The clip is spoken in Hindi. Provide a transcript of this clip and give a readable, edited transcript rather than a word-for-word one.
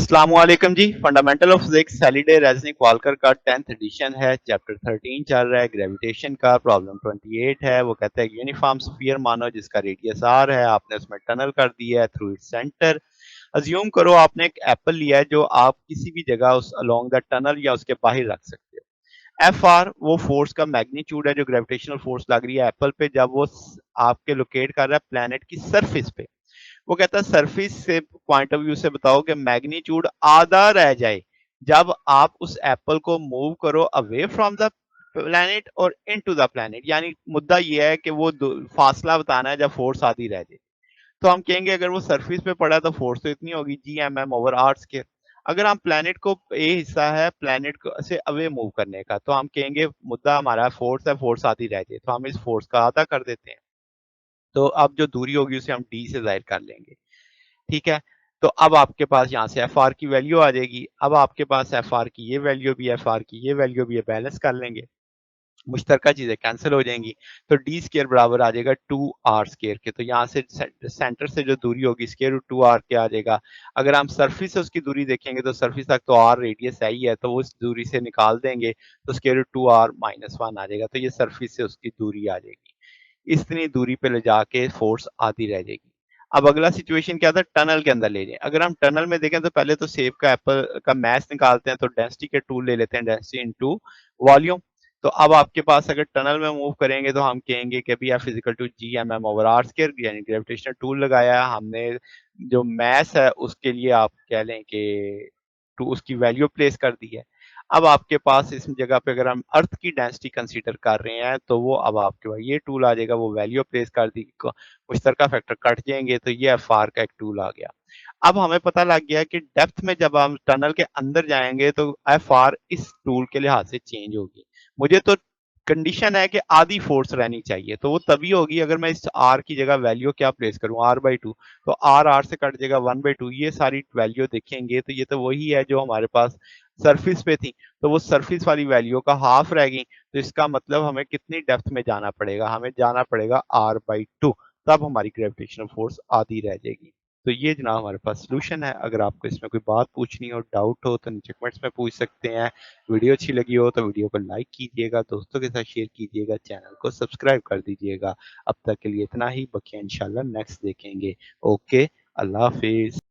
अस्सलामुअलैकुम जी। Fundamental of physics Halliday Resnick Walker का 10th एडिशन है। चैप्टर 13 चल रहा है ग्रेविटेशन का। प्रॉब्लम 28 है। वो कहता है यूनिफॉर्म स्फीयर मानो जिसका रेडियस आर है, आपने उसमें टनल कर दिया है थ्रू इट्स सेंटर। अज्यूम करो आपने एक एप्पल लिया है जो आप किसी भी जगह उस अलोंग द टनल या उसके बाहर रख सकते हो। एफ आर वो फोर्स का मैग्नीट्यूड है जो ग्रेविटेशनल फोर्स लग रही है एप्पल पे जब वो आपके लोकेट कर रहा है प्लेनेट की सरफेस पे। वो कहता है सरफेस से पॉइंट ऑफ व्यू से बताओ कि मैग्नीट्यूड आधा रह जाए जब आप उस एप्पल को मूव करो अवे फ्रॉम द प्लैनेट और इनटू द प्लैनेट। यानी मुद्दा ये है कि वो फासला बताना है जब फोर्स आधी रह जाए। तो हम कहेंगे अगर वो सरफेस पे पड़ा तो फोर्स तो इतनी होगी G M M over R square. अगर हम प्लैनेट को ए हिस्सा है प्लैनेट को से अवे मूव करने का तो हम कहेंगे मुद्दा हमारा फोर्स है, फोर्स आधी रह जाए तो हम इस फोर्स का आधा कर देते हैं। तो अब जो दूरी होगी उसे हम डी से जाहिर कर लेंगे। ठीक है। तो अब आपके पास यहाँ से एफ आर की वैल्यू आ जाएगी। अब आपके पास एफ आर की ये वैल्यू भी एफ आर की ये वैल्यू भी है, बैलेंस कर लेंगे, मुश्तरका चीजें कैंसिल हो जाएंगी। तो डी स्केयर बराबर आ जाएगा 2r स्केयर के। तो यहाँ से सेंटर से जो दूरी होगी स्केयर रूट 2r के आ जाएगा। अगर हम सरफेस से उसकी दूरी देखेंगे तो सरफेस तक तो r रेडियस है ही है, तो उस दूरी से निकाल देंगे तो स्केयर रूट 2r माइनस 1 आ जाएगा। तो ये सरफेस से उसकी दूरी आ जाएगी। इतनी दूरी पे ले जाके फोर्स आधी रह जाएगी। अब अगला सिचुएशन क्या था, टनल के अंदर ले जाए। अगर हम टनल में देखें तो पहले तो सेब का एप्पल का मैथ निकालते हैं, तो डेंसिटी के टूल ले लेते हैं, डेंसिटी इनटू वॉल्यूम। तो अब आपके पास अगर टनल में मूव करेंगे तो हम कहेंगे कि भी F equal to G M M over R square, यानी ग्रेविटेशनल टूल लगाया है हमने। जो मैथ है उसके लिए आप कह लें कि टू उसकी वैल्यू प्लेस कर दी है। अब आपके पास इस जगह पे अगर हम अर्थ की डेंसिटी कंसीडर कर रहे हैं तो वो अब आपके पास ये टूल आ जाएगा, वो वैल्यू प्लेस कर दी, मुश्तरका फैक्टर कट जाएंगे तो ये एफ आर का एक टूल आ गया। अब हमें पता लग गया कि डेप्थ में जब हम टनल के अंदर जाएंगे तो एफ आर इस टूल के लिहाज से चेंज होगी। मुझे तो कंडीशन है कि आधी फोर्स रहनी चाहिए, तो वो तभी होगी अगर मैं इस आर की जगह वैल्यू क्या प्लेस करूं, आर बाई टू। तो आर आर से कट जाएगा 1/2। ये सारी वैल्यू देखेंगे तो ये तो वही है जो हमारे पास सरफेस पे थी। तो वो सरफेस वाली वैल्यू का हाफ रह गई। तो इसका मतलब हमें कितनी डेप्थ में जाना पड़ेगा, हमें जाना पड़ेगा r/2। तब हमारी ग्रेविटेशनल फोर्स आधी रह जाएगी। तो ये जनाब हमारे पास सोल्यूशन है। अगर आपको इसमें कोई बात पूछनी हो, डाउट हो तो नीचे कमेंट्स में पूछ सकते हैं। वीडियो अच्छी लगी हो तो वीडियो को लाइक कीजिएगा, दोस्तों के साथ शेयर कीजिएगा, चैनल को सब्सक्राइब कर दीजिएगा। अब तक के लिए इतना ही, बाकी इंशाल्लाह नेक्स्ट देखेंगे। ओके, अल्लाह हाफिज।